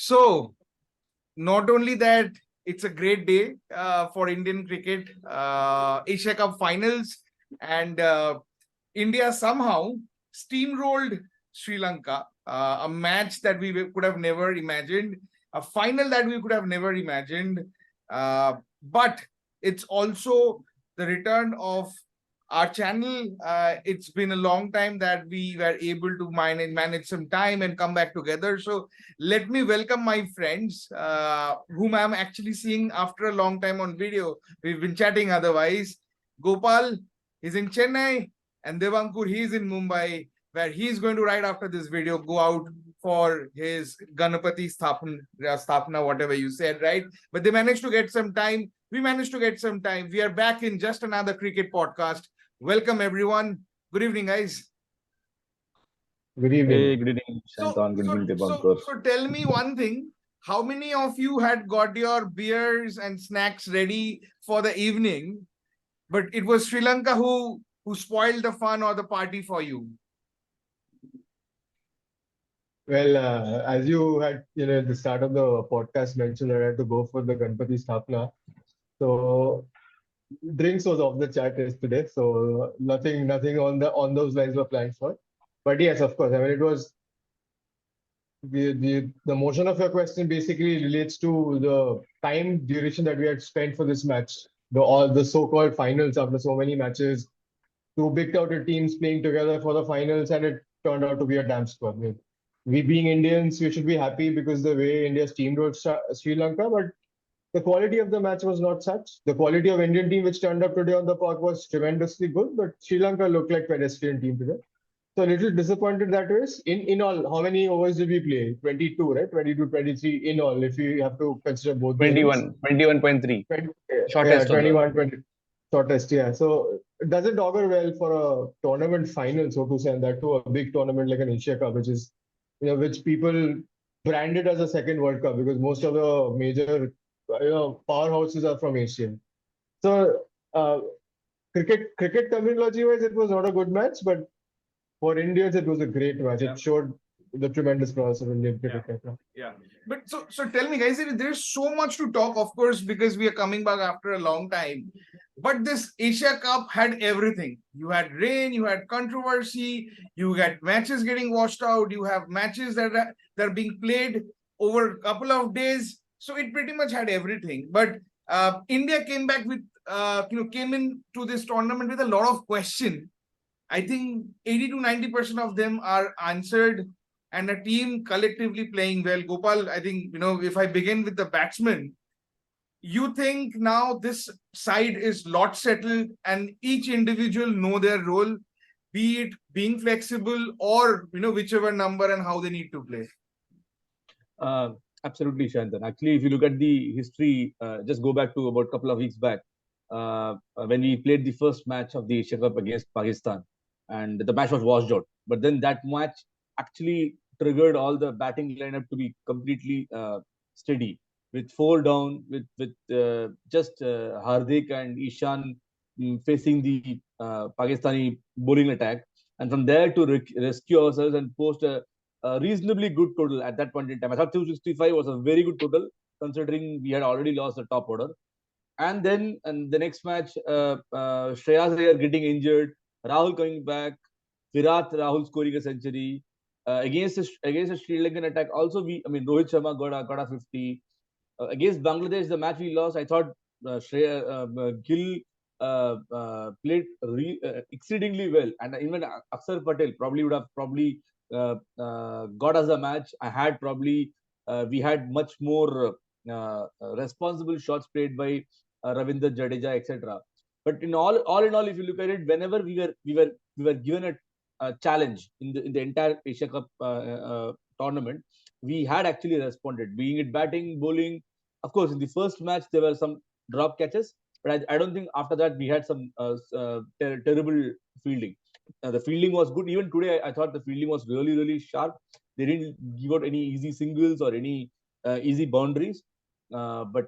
So, not only that, it's a great day for Indian cricket, Asia Cup finals, and India somehow steamrolled Sri Lanka, a match that we could have never imagined, a final that we could have never imagined. But it's also the return of our channel. It's been a long time that we were able to manage some time and come back together. So let me welcome my friends, whom I'm actually seeing after a long time on video. We've been chatting otherwise. Gopal is in Chennai, and Devankur, he's in Mumbai, where he's going to, right after this video, go out for his Ganapati Sthapna, whatever you said, right? But they managed to get some time. We managed to get some time. We are back in just another cricket podcast. Welcome, everyone. Good evening, guys. Good evening. Hey, good evening, Shantan. Good evening, Devankar. So tell me one thing. How many of you had got your beers and snacks ready for the evening, but it was Sri Lanka who spoiled the fun or the party for you? Well, as you had, at the start of the podcast mentioned, I had to go for the Ganpati Sthapna. So drinks was off the chart yesterday. So nothing on those lines were planned for. But yes, of course. I mean, it was the motion of your question basically relates to the time duration that we had spent for this match. All the so-called finals after so many matches, two big touted teams playing together for the finals, and it turned out to be a damn squad. We being Indians, we should be happy because the way India steamrolled Sri Lanka, but the quality of the match was not such. The quality of Indian team which turned up today on the park was tremendously good, but Sri Lanka looked like pedestrian team today. So a little disappointed that is. In all, how many overs did we play? 22, right? 22, 23 in all, if you have to consider both. 21.3. Shortest. 21, 20. Shortest, yeah. So it doesn't augur well for a tournament final, so to say, and that to a big tournament like an Asia Cup, which is, which people branded as a second World Cup because most of the major, powerhouses are from Asia. So cricket terminology wise, it was not a good match, but for Indians, it was a great match. Yeah. It showed the tremendous process of Indian cricket right now. Yeah. But so tell me, guys, there's so much to talk, of course, because we are coming back after a long time. But this Asia Cup had everything. You had rain, you had controversy, you had matches getting washed out, you have matches that are being played over a couple of days. So it pretty much had everything. But India came back with, came into this tournament with a lot of questions. I think 80 to 90% of them are answered, and a team collectively playing well. Gopal, I think, if I begin with the batsmen, you think now this side is lot settled and each individual know their role, be it being flexible or, whichever number and how they need to play? Absolutely, Shantan. Actually, if you look at the history, just go back to about a couple of weeks back, when we played the first match of the Asia Cup against Pakistan, and the match was washed out. But then that match actually triggered all the batting lineup to be completely steady, with 4 down, with just Hardik and Ishan facing the Pakistani bowling attack, and from there to rescue ourselves and post a reasonably good total at that point in time. I thought 265 was a very good total considering we had already lost the top order. And then the next match, Shreyas Iyer getting injured, Rahul coming back, Rahul scoring a century against a Sri Lankan attack. Also, Rohit Sharma got a 50 against Bangladesh. The match we lost, I thought Gill played exceedingly well, and even Akshar Patel probably would have got us a match. We had much more responsible shots played by Ravindra Jadeja, etc. But in all in all, if you look at it, whenever we were given a challenge in the entire Asia Cup tournament, we had actually responded, being it batting, bowling. Of course, in the first match there were some drop catches, but I don't think after that we had some terrible fielding. The fielding was good. Even today, I thought the fielding was really, really sharp. They didn't give out any easy singles or any easy boundaries. But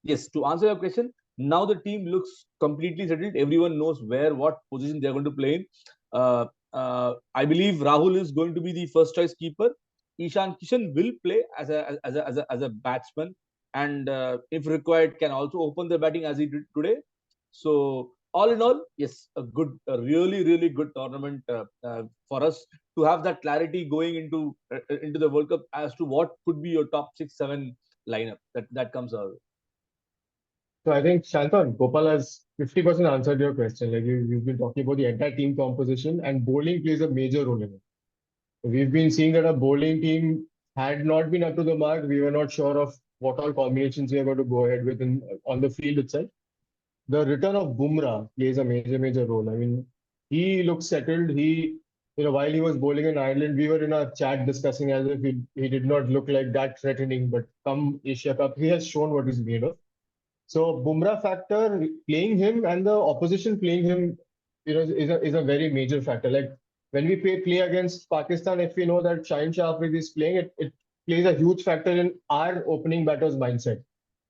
yes, to answer your question, now the team looks completely settled. Everyone knows what position they're going to play in. I believe Rahul is going to be the first choice keeper. Ishan Kishan will play as a batsman, and if required, can also open the batting as he did today. So all in all, yes, a really good tournament for us to have that clarity going into the World Cup as to what could be your top 6-7 lineup that comes out. So I think Shantan, Gopal has 50% answered your question. Like you've been talking about the entire team composition, and bowling plays a major role in it. We've been seeing that our bowling team had not been up to the mark. We were not sure of what all combinations we are going to go ahead with on the field itself. The return of Bumrah plays a major role. I mean, he looks settled. While he was bowling in Ireland, we were in our chat discussing as if he did not look like that threatening. But come Asia Cup, he has shown what he's made of. So Bumrah factor, playing him and the opposition playing him, is a very major factor. Like when we play against Pakistan, if we know that Shaheen Shah Afridi is playing, it plays a huge factor in our opening batter's mindset.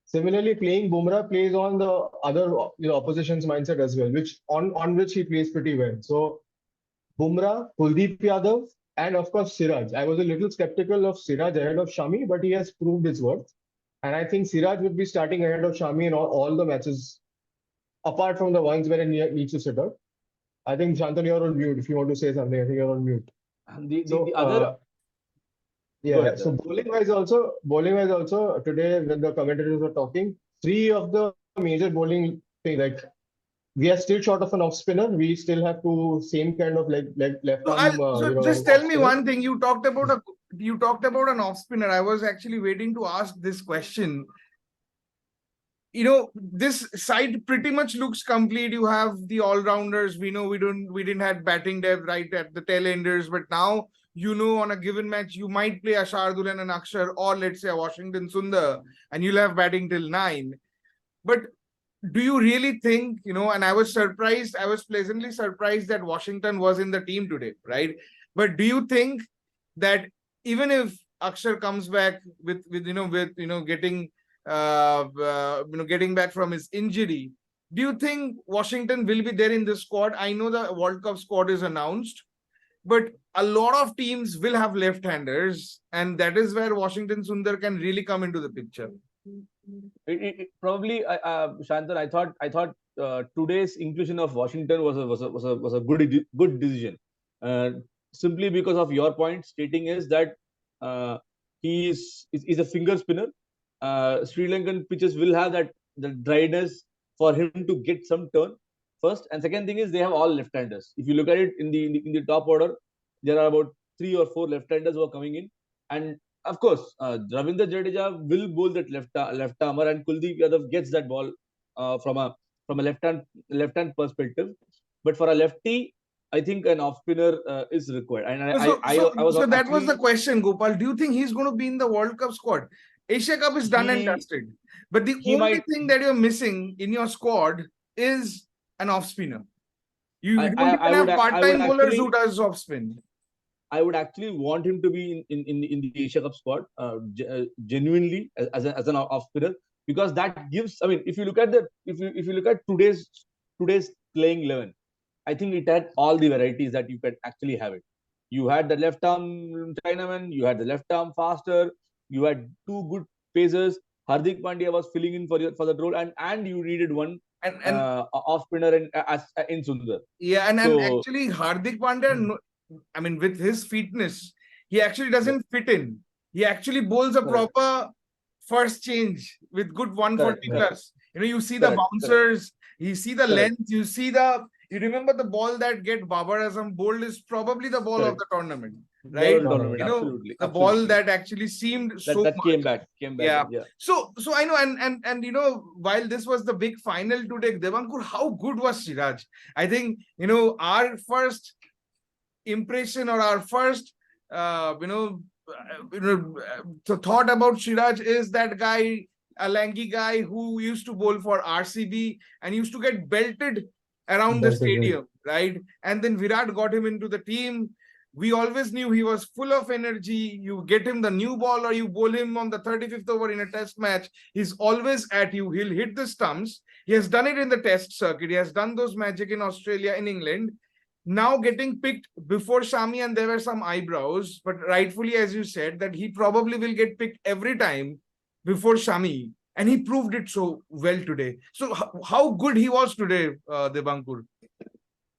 Similarly, playing Bumrah plays on the other opposition's mindset as well, on which he plays pretty well. So Bumrah, Kuldeep Yadav, and of course Siraj. I was a little skeptical of Siraj ahead of Shami, but he has proved his worth. And I think Siraj would be starting ahead of Shami in all the matches, apart from the ones where he needs to sit out. I think Shantanu, you're on mute. If you want to say something, I think you're on mute. And the other. Yeah. So bowling wise also today when the commentators were talking, three of the major bowling things, like we are still short of an off spinner. We still have to same kind of left arm. So just tell me one thing. You talked about an off spinner. I was actually waiting to ask this question. This side pretty much looks complete. You have the all-rounders. We know we didn't have batting depth right at the tail enders, but now on a given match you might play a Shardul and an Akshar, or let's say a Washington Sundar, and you'll have batting till 9. But do you really think, and I was pleasantly surprised that Washington was in the team today, right? But do you think that even if Akshar comes back with getting getting back from his injury, do you think Washington will be there in the squad? I know the World Cup squad is announced, but a lot of teams will have left-handers, and that is where Washington Sundar can really come into the picture. Probably, Shantan, I thought today's inclusion of Washington was a good decision. Simply because of your point stating is that he is a finger spinner. Sri Lankan pitches will have the dryness for him to get some turn first, and second thing is they have all left-handers. If you look at it in the top order, there are about 3 or 4 left-handers who are coming in, and of course, Ravindra Jadeja will bowl that left armer, and Kuldeep Yadav gets that ball from a left hand perspective. But for a lefty, I think an off spinner is required. And so that was the question, Gopal. Do you think he's going to be in the World Cup squad? Asia Cup is done and dusted, but the only thing that you're missing in your squad is an off spinner. You don't even have part-time bowlers who does off spin. I would actually want him to be in the Asia Cup squad, genuinely as an off spinner, because that gives. I mean, if you look at today's playing 11, I think it had all the varieties that you could actually have it. You had the left arm Chinaman, you had the left arm faster, you had 2 good pacers. Hardik Pandya was filling in for that role, and you needed one off spinner in Sundar. Yeah, and actually Hardik Pandya. I mean, with his fitness, he actually doesn't fit in. He actually bowls a proper first change with good 140 plus. You see the bouncers, you see the length, you remember the ball that Babar Azam bowled is probably the ball of the tournament, right? Absolutely. The ball that actually seemed that came back. Yeah. So I know, and while this was the big final today, Devankur, how good was Siraj? I think, our first impression or our first thought about Siraj is that guy, a lanky guy who used to bowl for RCB and used to get belted around the stadium, right? And then Virat got him into the team. We always knew he was full of energy. You get him the new ball or you bowl him on the 35th over in a test match, he's always at you. He'll hit the stumps. He has done it in the test circuit. He has done those magic in Australia, in England. now getting picked before Shami, and there were some eyebrows, but rightfully, as you said, that he probably will get picked every time before Shami, and he proved it so well today. So how good he was today, Debankur?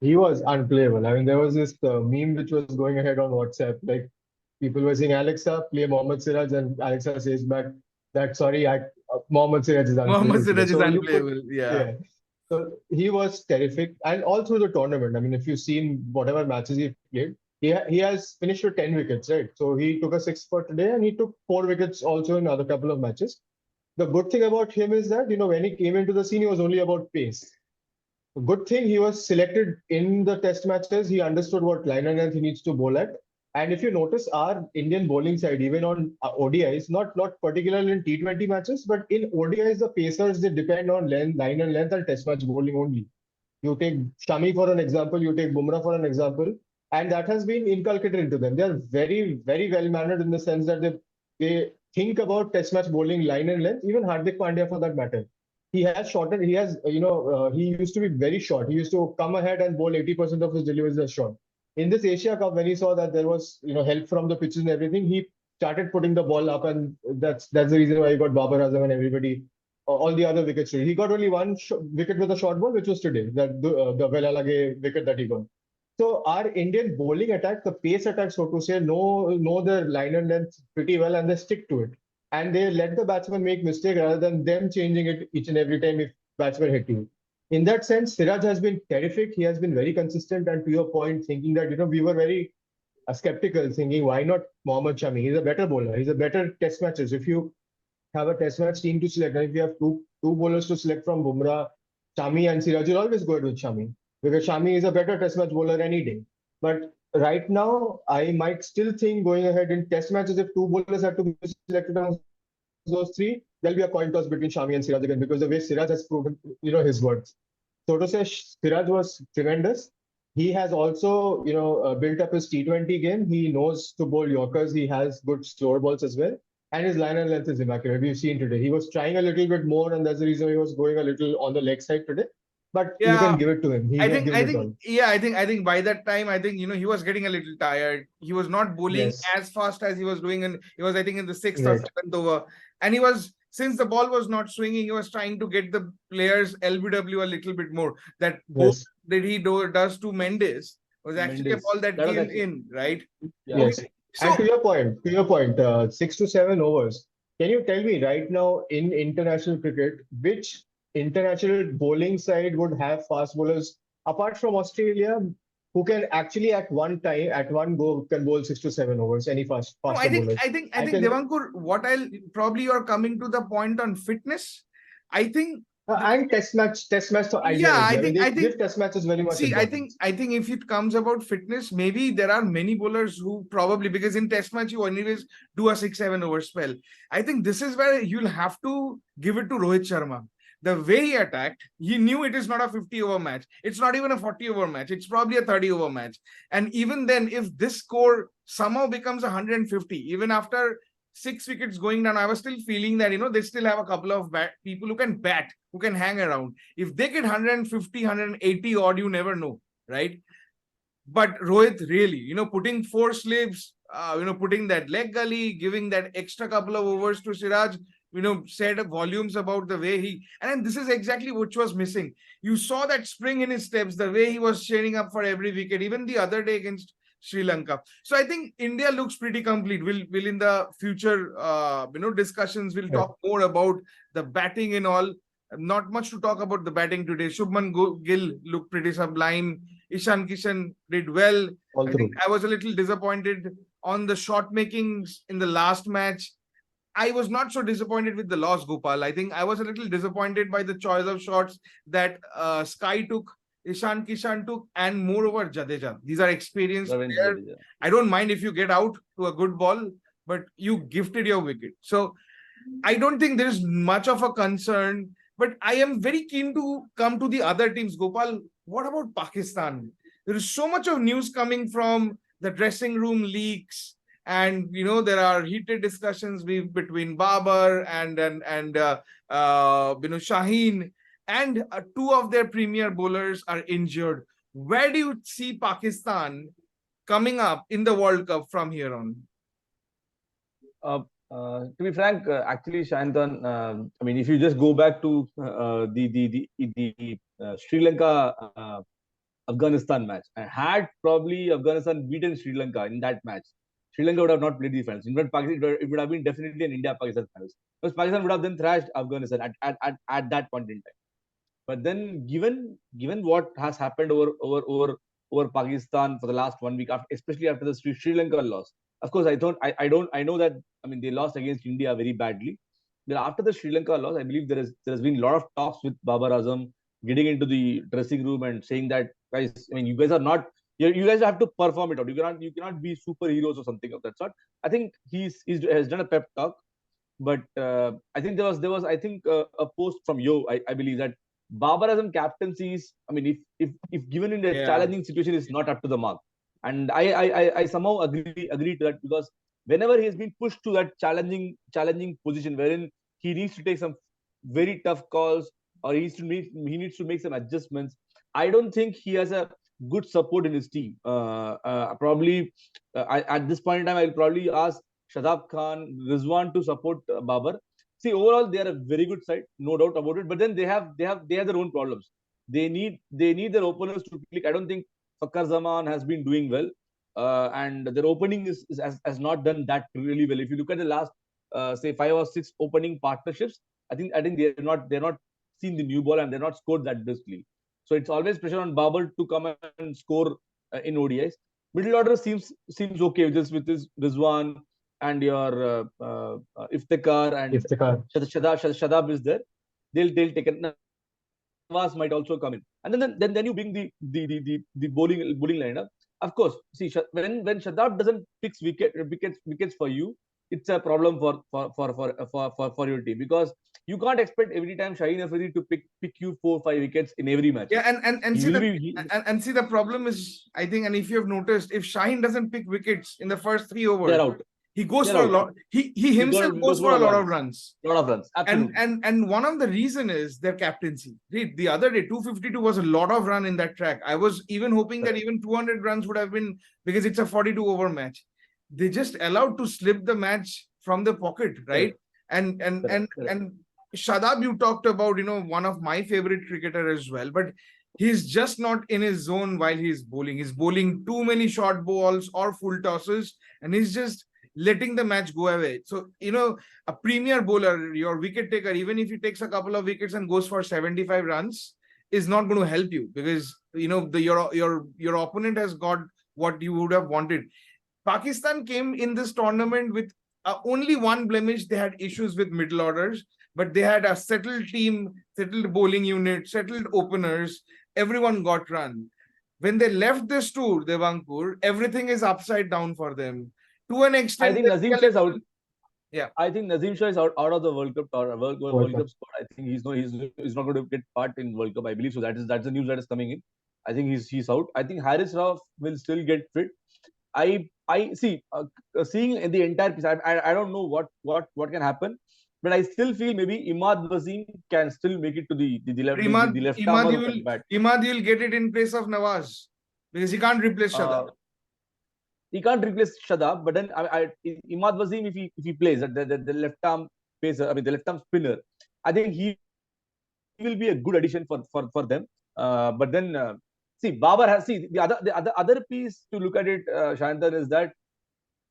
He was unplayable. I mean, there was this meme which was going ahead on WhatsApp. Like people were saying, Alexa, play Mohammad Siraj, and Alexa says back that sorry, Mohammad Siraj is Mohammad unplayable today. Siraj is So you could, unplayable. Yeah. yeah. So he was terrific, and all through the tournament. I mean, if you've seen whatever matches he played, he has finished with 10 wickets, right? So he took a 6 for today, and he took 4 wickets also in other couple of matches. The good thing about him is that when he came into the scene, he was only about pace. Good thing he was selected in the test matches. He understood what line and length he needs to bowl at. And if you notice, our Indian bowling side, even on ODIs, not particularly in T20 matches, but in ODIs, the pacers, they depend on line and length and test match bowling only. You take Shami for an example, you take Bumrah for an example, and that has been inculcated into them. They are very, very well mannered in the sense that they think about test match bowling line and length, even Hardik Pandya for that matter. He has shortened, he has, he used to be very short. He used to come ahead and bowl 80% of his deliveries as short. In this Asia Cup, when he saw that there was, help from the pitches and everything, he started putting the ball up, and that's the reason why he got Babar Azam and everybody, all the other wickets today. He got only one wicket with a short ball, which was today, that the Velalage wicket that he got. So our Indian bowling attack, the pace attack, so to say, know their line and length pretty well, and they stick to it. And they let the batsman make mistake rather than them changing it each and every time if batsman hit you. In that sense, Siraj has been terrific. He has been very consistent. And to your point, thinking that we were very skeptical, thinking why not Mohammad Shami? He's a better bowler. He's a better test matches. If you have a test match team to select, and if you have two bowlers to select from Bumrah, Shami, and Siraj, you'll always go with Shami because Shami is a better test match bowler any day. But right now, I might still think going ahead in test matches, if two bowlers have to be selected among those three, there'll be a coin toss between Shami and Siraj again because the way Siraj has proven, his words. So to say, Siraj was tremendous. He has also, built up his T20 game. He knows to bowl Yorkers. He has good slower balls as well. And his line and length is immaculate. We've seen today. He was trying a little bit more, and that's the reason he was going a little on the leg side today. But you can give it to him. I think by that time, I think, he was getting a little tired. He was not bowling as fast as he was doing. And he was, I think, in the 6th or 7th over. And he was, since the ball was not swinging, he was trying to get the players LBW a little bit more. That both that he does to Mendes was actually a ball that came in, right? Yes. So, and to your point, 6 to 7 overs. Can you tell me right now in international cricket, which international bowling side would have fast bowlers apart from Australia who can actually at one go can bowl 6 to 7 overs? Any fast bowlers? I think Devankur, probably you are coming to the point on fitness. I think and test match. So I think test matches very much. See, I think if it comes about fitness, maybe there are many bowlers who probably, because in test match you anyways do a 6-7 over spell. I think this is where you'll have to give it to Rohit Sharma. The way he attacked, he knew it is not a 50-over match. It's not even a 40-over match. It's probably a 30-over match. And even then, if this score somehow becomes 150, even after 6 wickets going down, I was still feeling that, they still have a couple of people who can bat, who can hang around. If they get 150, 180 odd, you never know, right? But Rohit really, putting 4 slips, putting that leg gully, giving that extra couple of overs to Siraj, said volumes about the way and this is exactly which was missing. You saw that spring in his steps, the way he was cheering up for every wicket, even the other day against Sri Lanka. So I think India looks pretty complete. We'll in the future, discussions, we'll talk more about the batting and all. Not much to talk about the batting today. Shubman Gill looked pretty sublime. Ishan Kishan did well. I was a little disappointed on the shot makings in the last match. I was not so disappointed with the loss, Gopal. I think I was a little disappointed by the choice of shots that Sky took, Ishan Kishan took, and moreover Jadeja. These are experienced players. I don't mind if you get out to a good ball, but you gifted your wicket. So I don't think there is much of a concern, but I am very keen to come to the other teams. Gopal, what about Pakistan? There is so much of news coming from the dressing room leaks. And there are heated discussions between Babar and Shaheen, and 2 of their premier bowlers are injured. where do you see Pakistan coming up in the World Cup from here on? To be frank, actually, Shantan, I mean, if you just go back to the Sri Lanka Afghanistan match, and had probably Afghanistan beaten Sri Lanka in that match, Sri Lanka would have not played the finals. In fact, Pakistan, it would have been definitely an India-Pakistan finals, because Pakistan would have then thrashed Afghanistan at that point in time. But then, given what has happened over Pakistan for the last 1 week, especially after the Sri Lanka loss, of course, I know that, I mean, they lost against India very badly. But after the Sri Lanka loss, I believe there has been a lot of talks with Babar Azam getting into the dressing room and saying that, guys, I mean, you guys are not, you guys have to perform it out. You cannot be superheroes or something of that sort. I think he has done a pep talk, but I think there was I think a post from Yo, I believe, that Babar Azam captaincy is, I mean, if given in a Yeah. challenging situation, is not up to the mark. And I somehow agree to that, because whenever he has been pushed to that challenging position wherein he needs to take some very tough calls, or he needs to make some adjustments, I don't think he has a good support in his team. Probably at this point in time, I'll probably ask Shadab Khan, Rizwan to support Babar. See, overall, they are a very good side, no doubt about it. But then they have their own problems. They need their openers to click. I don't think Fakhar Zaman has been doing well, and their opening has not done that really well. If you look at the last say 5 or 6 opening partnerships, I think they're not seen the new ball, and they're not scored that briskly. So it's always pressure on Babar to come and score in ODIs. Middle order seems okay with this Rizwan and your Iftikhar, and Iftikhar. Shadab is there. They'll take it. Nawaz might also come in, and then you bring the bowling lineup. Of course, see, when Shadab doesn't fix wickets for you, it's a problem for your team, because you can't expect every time Shaheen Afridi to pick you 4-5 wickets in every match. Yeah, and He see will the be- and see the problem is, I think, and if you have noticed, if Shaheen doesn't pick wickets in the first 3 overs, they're out. he goes They're for a out. lot. He himself goes goes for for a a lot lot. of runs. Lot of runs. Absolutely. And one of the reason is their captaincy. Read, the other day, 252 was a lot of run in that track. I was even hoping that Correct. even 200 runs would have been, because it's a 42 over match. They just allowed to slip the match from the pocket, right? And Correct. Shadab, you talked about, one of my favorite cricketer as well, but he's just not in his zone while he's bowling. He's bowling too many short balls or full tosses, and he's just letting the match go away. So, a premier bowler, your wicket taker, even if he takes a couple of wickets and goes for 75 runs, is not going to help you, because your opponent has got what you would have wanted. Pakistan came in this tournament with only one blemish. They had issues with middle orders, but they had a settled team, settled bowling unit, settled openers. Everyone got run. When they left this tour, Devankur, everything is upside down for them. To an extent, I think Nazim Shah is out. Yeah. I think Nazim Shah is out of the World Cup or World Cup. Cup squad. I think he's not going to get part in World Cup. I believe so. That's the news that is coming in. I think he's out. I think Haris Rauf will still get fit. I see, seeing in the entire piece. I don't know what can happen, but I still feel maybe Imad Wasim can still make it to the left arm who can bat. Imad will get it in place of Nawaz, because he can't replace Shadab. He can't replace Shadab, but then Imad Wasim, if he plays the left arm pacer, I mean the left arm spinner, I think he will be a good addition for them. But then see, Babar has the other piece to look at it, Shantan, is that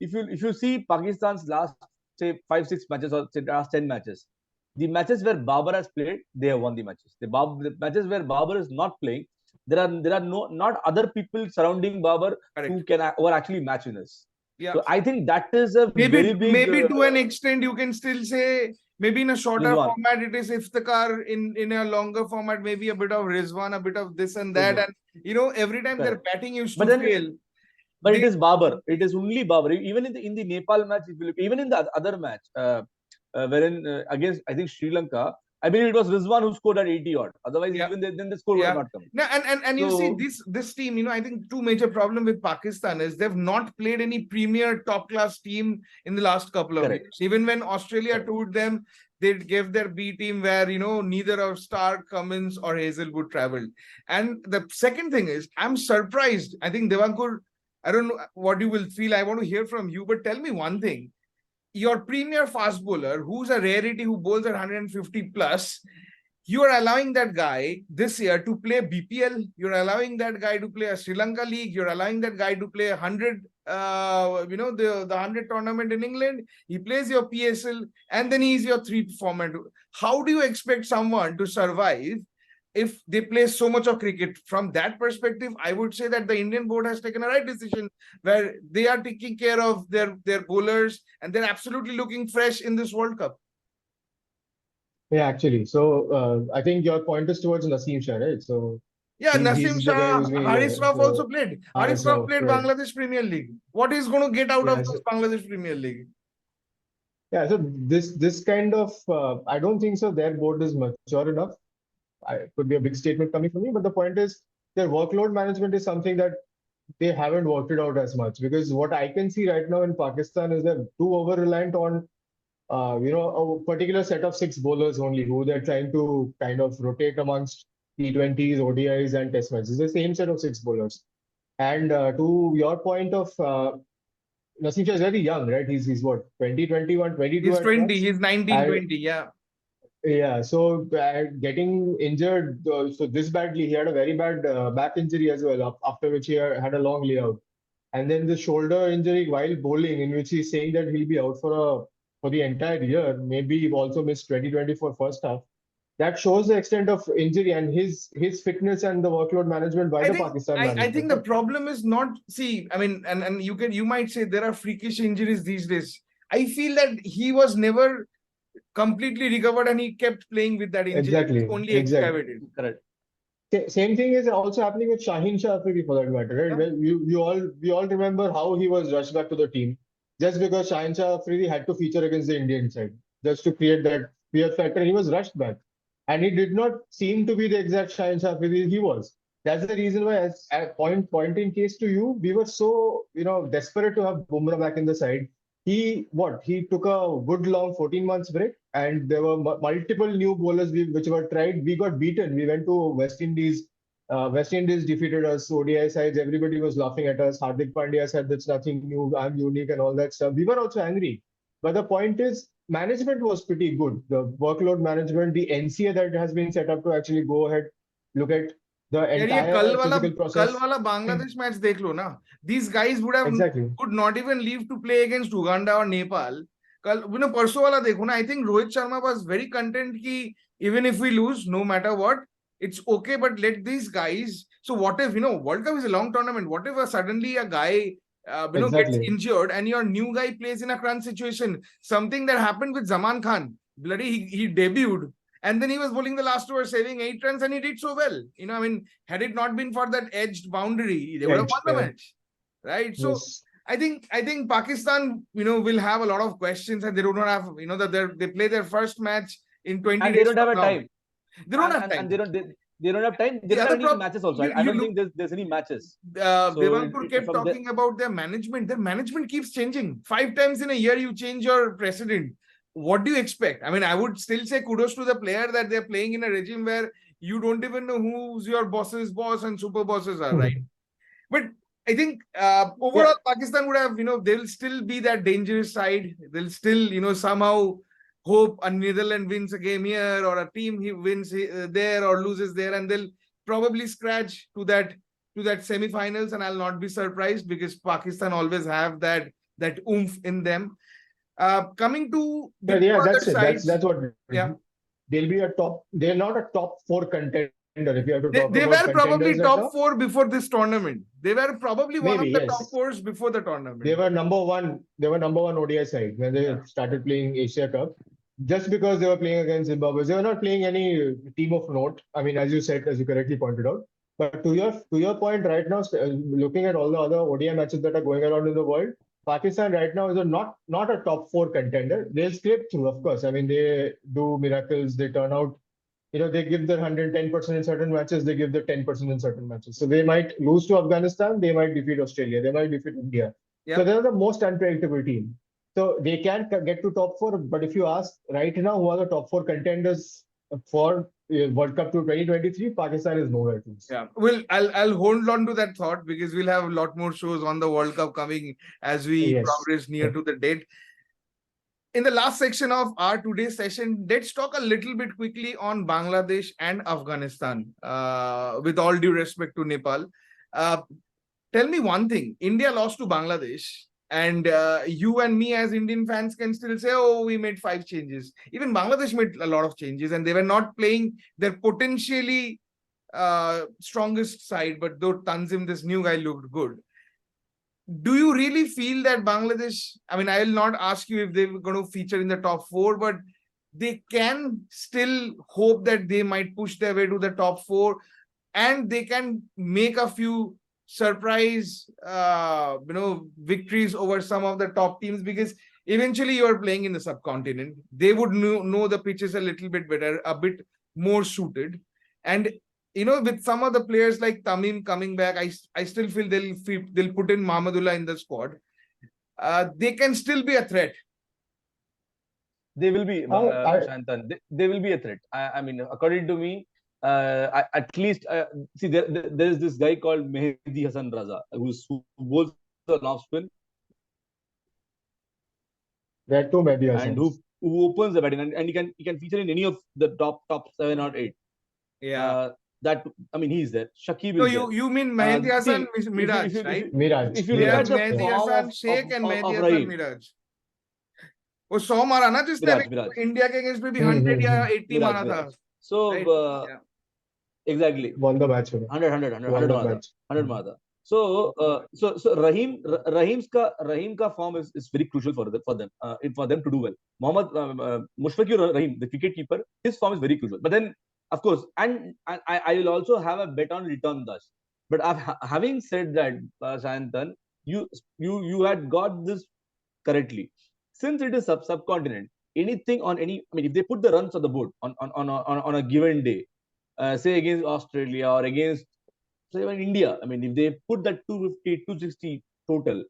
if you see Pakistan's last say 5-6 matches, or say last 10 matches, the matches where Babar has played, they have won the matches. The matches where Babar is not playing, there are not other people surrounding Babar who are actually match winners. Yeah. So I think that is a very big. Maybe to an extent you can still say, maybe in a shorter format it is Iftikhar, in a longer format maybe a bit of Rizwan, a bit of this and that, and every time their batting used to fail. But it is Babar. It is only Babar. Even in the Nepal match, if you look, even in the other match, wherein against I think Sri Lanka, I believe it was Rizwan who scored at 80 odd. Otherwise, even then the score would have not come. No, and you see this team, I think two major problems with Pakistan is they've not played any premier top class team in the last couple of years. Even when Australia toured them, they gave their B team where, neither of Stark, Cummins or Hazelwood traveled. And the second thing is, I'm surprised. I think Devankur, I don't know what you will feel. I want to hear from you, but tell me one thing. Your premier fast bowler, who's a rarity, who bowls at 150 plus, you are allowing that guy this year to play BPL. You're allowing that guy to play a Sri Lanka league. You're allowing that guy to play 100, the 100 tournament in England. He plays your PSL and then he's your 3 format. How do you expect someone to survive if they play so much of cricket? From that perspective, I would say that the Indian board has taken a right decision where they are taking care of their bowlers and they're absolutely looking fresh in this World Cup. Yeah, actually. So I think your point is towards Naseem Shah, right? So yeah, he's Naseem the guy Shah, who's been, Haris Rauf so also played. Haris Haris Rauf Rauf, played right. Bangladesh Premier League. What is going to get out Yeah, of this Bangladesh Premier League? Yeah, so this kind of I don't think so. Their board is mature enough. It could be a big statement coming from me, but the point is their workload management is something that they haven't worked it out as much, because what I can see right now in Pakistan is they're too over reliant on a particular set of 6 bowlers only, who they're trying to kind of rotate amongst T20s, ODIs, and Test matches. It's the same set of 6 bowlers. And to your point of Naseem Shah is very young, right? He's what, 20, 21, 22 He's at 20, max? he's 19, And- 20, yeah. Yeah, so getting injured so this badly, he had a very bad back injury as well, after which he had a long layout. And then the shoulder injury while bowling, in which he's saying that he'll be out for the entire year, maybe he also missed 2024 first half. That shows the extent of injury and his fitness and the workload management by the Pakistan I management. think the problem is not, see, I mean, and you might say there are freakish injuries these days. I feel that he was never completely recovered and he kept playing with that injury. Exactly, It's only exactly. excavated. Correct. Same thing is also happening with Shaheen Shah Afridi, for that matter, right? Yeah. Well, we all remember how he was rushed back to the team just because Shaheen Shah Afridi had to feature against the Indian side, just to create that fear factor. He was rushed back, and he did not seem to be the exact Shaheen Shah Afridi he was. That's the reason why, as a pointing case to you, we were so desperate to have Bumrah back in the side. He took a good long 14 months break, and there were multiple new bowlers which were tried. We got beaten. We went to West Indies. West Indies defeated us. ODI sides, everybody was laughing at us. Hardik Pandya said that's nothing new. I'm unique and all that stuff. We were also angry. But the point is, management was pretty good. The workload management, the NCA that has been set up to actually go ahead, look at the यार ये entire physical कल process. वाला Bangladesh match देख लो ना. These guys Exactly. could not even leave to play against Uganda or Nepal. कल परसों वाला देखो ना. I think Rohit Sharma was very content कि even if we lose, no matter what, it's okay, but let these guys. So what if World Cup is a long tournament? What if suddenly a guy gets Exactly. injured and your new guy plays in a crunch situation? Something that happened with Zaman Khan. Bloody he debuted. And then he was bowling the last over, saving 8 runs, and he did so well. I mean, had it not been for that edged boundary, they would have won the match, right? So Yes. I think Pakistan, will have a lot of questions, and they do not have, that they play their first match in 20 And days. they don't have a from now. time. They don't have And time. they don't have time. They The don't other have any prob- matches also. you- I don't you think there's any matches. So So Devankur kept from the- talking about their management. Their management keeps changing. 5 times in a year, you change your president. What do you expect? I mean, I would still say kudos to the player that they're playing in a regime where you don't even know who's your boss's boss and super bosses are, right? But I think overall, Pakistan would have, they'll still be that dangerous side. They'll still, somehow hope a Netherlands wins a game here or a team he wins there or loses there, and they'll probably scratch to that semi-finals, and I'll not be surprised because Pakistan always have that oomph in them. Coming to the Yeah, other that's it. sides, That's what. Yeah. They'll be they're not a top 4 contender if you have to talk they about were probably contenders right top now. 4 before this tournament. They were probably one of Maybe, the top yes. 4s before the tournament. They were number one. They were number one ODI side when they started playing Asia Cup. Just because they were playing against Zimbabwe, they were not playing any team of note. I mean, as you said, as you correctly pointed out. But to your point, right now, looking at all the other ODI matches that are going around in the world, Pakistan right now is not a top 4 contender. They'll scrape through, of course. I mean, they do miracles. They turn out. They give their 110% in certain matches. They give their 10% in certain matches. So they might lose to Afghanistan. They might defeat Australia. They might defeat India. Yeah. So they're the most unpredictable team. So they can get to top four. But if you ask right now, who are the top four contenders for World Cup to 2023, Pakistan is nowhere to. Yeah, well, I'll hold on to that thought because we'll have a lot more shows on the World Cup coming as we Yes. progress near to the date. In the last section of our today's session, let's talk a little bit quickly on Bangladesh and Afghanistan. With all due respect to Nepal, tell me one thing: India lost to Bangladesh, and you and me as Indian fans can still say, "Oh, we made 5 changes." Even Bangladesh made a lot of changes, and they were not playing their potentially strongest side. But though Tanzim, this new guy, looked good. Do you really feel that Bangladesh, I mean, I will not ask you if they're going to feature in the top 4, but they can still hope that they might push their way to the top 4 and they can make a few surprise, victories over some of the top teams, because eventually you are playing in the subcontinent. They would know the pitches a little bit better, a bit more suited. And with some of the players like Tamim coming back, I still feel they'll put in Mahmudullah in the squad. They can still be a threat. They will be, Shantan. They will be a threat. I mean, according to me, at least see there is this guy called Mehdi Hassan Raza who bowls the off spin. There are two Mehdi Hassans. And who opens the batting, and he can feature in any of the top 7 or 8. Yeah. That, I mean, he's there. Shakib No, is there. you mean Mehdi Hassan, Miraj, right? Miraj. If you look at the Mehdi Hassan, Sheikh and Mehdi Hassan, Miraj. वो 100 मारा ना जिसने India के against में भी 100 या 80 मारा था. So exactly won the match. 100 मारा था. So Rahim's ka form is very crucial for them to do well. Mohammad Mushfiqur Rahim, the wicket keeper, his form is very crucial. But then, of course, and I will also have a bet on return dash. But having said that, Sayantan, you had got this correctly. Since it is subcontinent, anything on any, I mean, if they put the runs on the board on a given day, say against Australia or against, say, even India, I mean, if they put that 250, 260 total,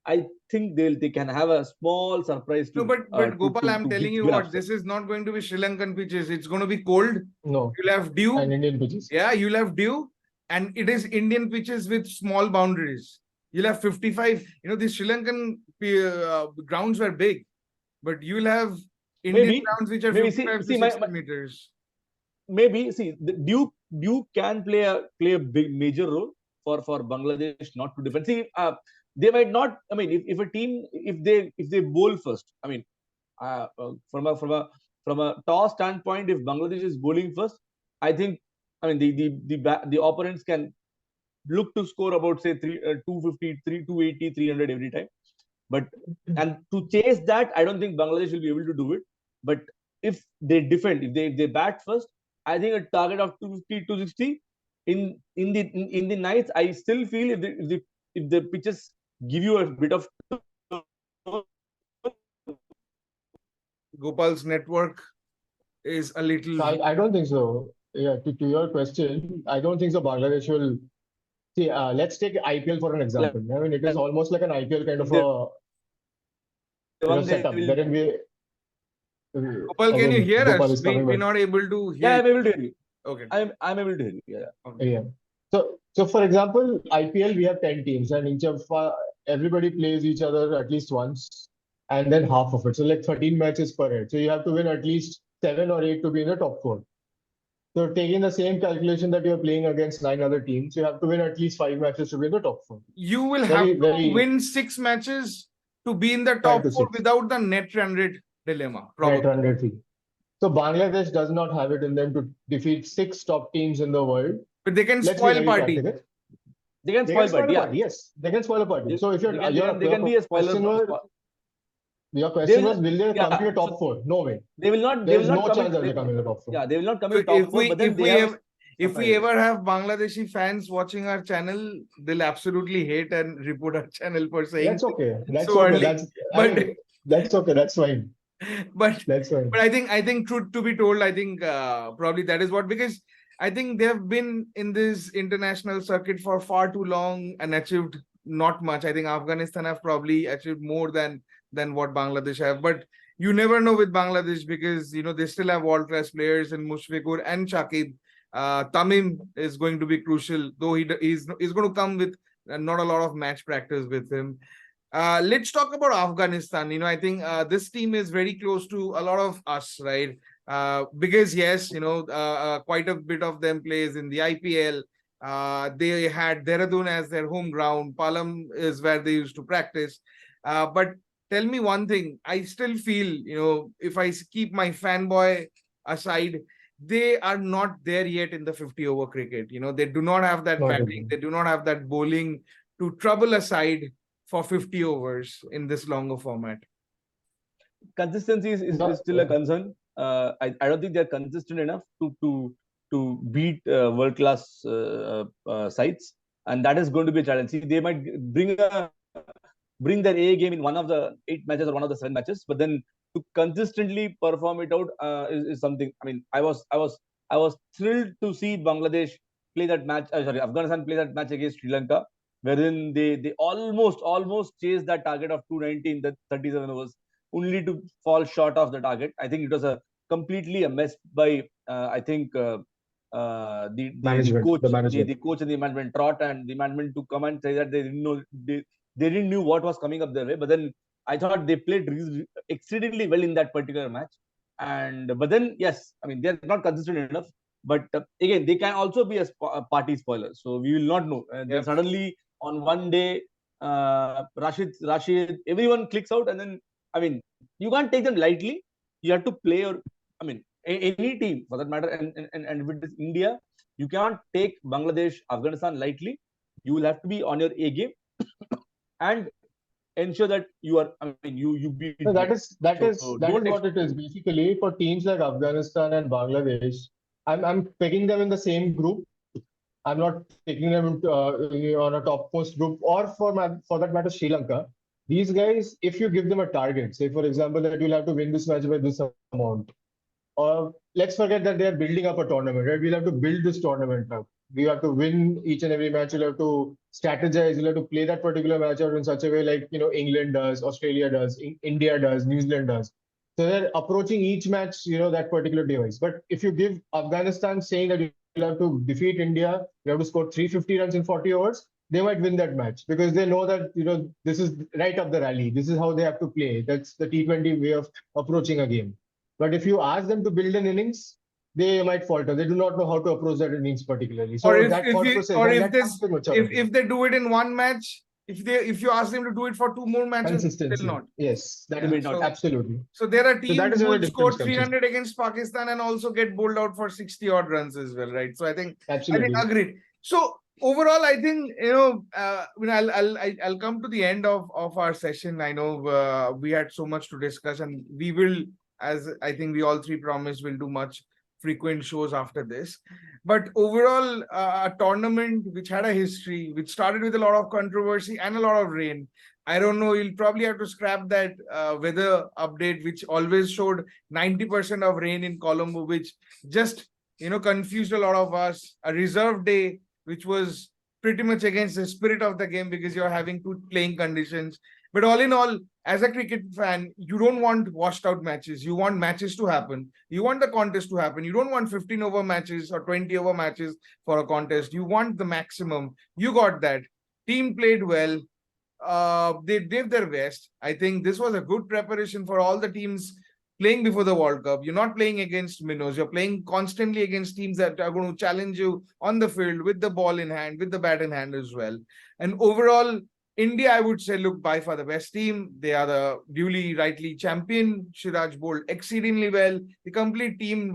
I think they can have a small surprise. No, but Gopal, I'm telling you what, this is not going to be Sri Lankan pitches. It's going to be cold. No. You'll have dew. And Indian pitches. Yeah, you'll have dew. And it is Indian pitches with small boundaries. You'll have 55. The Sri Lankan grounds were big. But you'll have Indian grounds which are 55 to 60 meters. Maybe, see, the dew can play a big major role for Bangladesh not to defend. See, they might not. I mean, if a team, if they bowl first, I mean, from a toss standpoint, if Bangladesh is bowling first, I think, I mean, the opponents can look to score about, say, 250, 280, 300 every time. But and to chase that, I don't think Bangladesh will be able to do it. But if they defend, if they bat first, I think a target of 250, 260 in the nights, I still feel if the pitches give you a bit of. Gopal's network is a little. I don't think so. Yeah, to your question, I don't think so. Bangladesh will. See, let's take IPL for an example. I mean, it is almost like an IPL kind of a setup. Gopal, can you hear us? We're not able to hear. Yeah, I'm able to hear you. Okay. I'm able to hear you. Yeah. Okay. Yeah. So for example, IPL, we have 10 teams and each of everybody plays each other at least once and then half of it. So like 13 matches per head. So you have to win at least 7 or 8 to be in the top 4. So taking the same calculation that you're playing against 9 other teams, you have to win at least 5 matches to be in the top 4. You will have to win 6 matches to be in the top 4 without the net run rate dilemma. Net run rate fee. So Bangladesh does not have it in them to defeat 6 top teams in the world. But they can spoil party. They can spoil party. Yeah. Yes, they can spoil a party. So if they can be a spoiler. Your question was, will they come to the top 4? No way. They will not. There is no chance that they come in the top 4. Yeah, they will not come in the top 4. But if we ever have Bangladeshi fans watching our channel, they'll absolutely hate and report our channel for saying that's okay. That's so okay. Early. That's okay. That's fine. But that's fine. But I think truth to be told, I think probably that is what, because I think they have been in this international circuit for far too long and achieved not much. I think Afghanistan have probably achieved more than than what Bangladesh have. But you never know with Bangladesh because they still have world-class players in Mushfiqur and Shakib. Tamim is going to be crucial, though he's going to come with not a lot of match practice with him. Let's talk about Afghanistan. I think this team is very close to a lot of us, right? Because yes, quite a bit of them plays in the IPL. They had Dehradun as their home ground. Palam is where they used to practice. But tell me one thing, I still feel, if I keep my fanboy aside, they are not there yet in the 50-over cricket. They do not have that Not batting, really. they do not have that bowling to trouble a side for 50 overs in this longer format. Consistency is still a concern. I don't think they're consistent enough to beat world class sides, and that is going to be a challenge. See, they might bring their A game in one of the 8 matches or one of the 7 matches, but then to consistently perform it out is something. I mean, I was thrilled to see Bangladesh play that match. Afghanistan play that match against Sri Lanka, wherein they almost chased that target of 290 in the 37 overs, only to fall short of the target. I think it was completely a mess by I think the Management, coach, the management. the coach and the management, Trot and the management, to come and say that they didn't know they didn't knew what was coming up their way. But then I thought they played exceedingly well in that particular match. But then yes, I mean, they're not consistent enough. But again, they can also be a party spoiler. So we will not know. Then Yep. suddenly on one day, Rashid, everyone clicks out, and then I mean, you can't take them lightly. You have to play I mean, any team for that matter. And if it is India, you cannot take Bangladesh, Afghanistan lightly. You will have to be on your A game and ensure that you are. I mean, you beat. So that is So what don't it is basically for teams like Afghanistan and Bangladesh. I'm picking them in the same group. I'm not taking them on a topmost group, or for that matter, Sri Lanka. These guys, if you give them a target, say for example that you'll have to win this match by this amount, or let's forget that they are building up a tournament, right? We'll have to build this tournament up. We have to win each and every match. You'll have to strategize. You'll have to play that particular match out in such a way like England does, Australia does, India does, New Zealand does. So they're approaching each match, that particular device. But if you give Afghanistan saying that you'll have to defeat India, you have to score 350 runs in 40 overs, they might win that match because they know that this is right up the rally. This is how they have to play. That's the T20 way of approaching a game. But if you ask them to build an innings, they might falter. They do not know how to approach that innings particularly. So Or that thought process, if they do it in one match, if you ask them to do it for 2 more matches, consistency, they'll not. yes, that Yeah, may so- not, absolutely. So there are that teams is who where will the score difference comes in. 300 against Pakistan and also get bowled out for 60 odd runs as well, right? So I think Absolutely. agreed. So overall, I think I'll come to the end of our session. I know we had so much to discuss, and we will, as I think we all three promised, will do much frequent shows after this. But overall, a tournament which had a history, which started with a lot of controversy and a lot of rain. I don't know, you'll probably have to scrap that weather update, which always showed 90% of rain in Colombo, which just, confused a lot of us. A reserve day, which was pretty much against the spirit of the game because you're having 2 playing conditions. But all in all, as a cricket fan, you don't want washed out matches. You want matches to happen. You want the contest to happen. You don't want 15 over matches or 20 over matches for a contest. You want the maximum. You got that. Team played well. They did their best. I think this was a good preparation for all the teams playing before the World Cup. You're not playing against minnows. You're playing constantly against teams that are going to challenge you on the field with the ball in hand, with the bat in hand as well. And overall, India, I would say, look by far the best team. They are the duly rightly champion. Siraj bowled exceedingly well. The complete team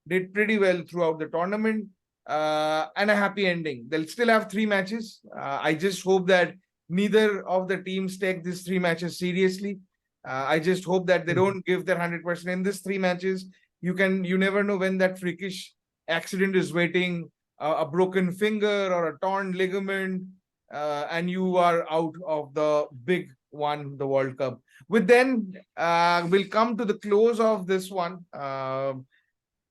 did pretty well throughout the tournament. And a happy ending. They'll still have 3 matches. I just hope that neither of the teams take these 3 matches seriously. I just hope that they don't give their 100% in these 3 matches. You never know when that freakish accident is waiting, a broken finger or a torn ligament, and you are out of the big one, the World Cup. With then, we'll come to the close of this one.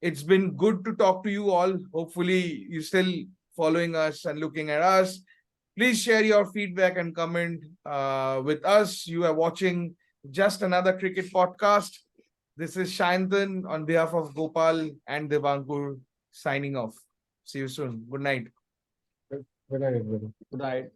It's been good to talk to you all. Hopefully, you're still following us and looking at us. Please share your feedback and comment with us. You are watching just another cricket podcast. This is Shantan on behalf of Gopal and Devankur signing off. See you soon. Good night. Good night, everybody. Good night.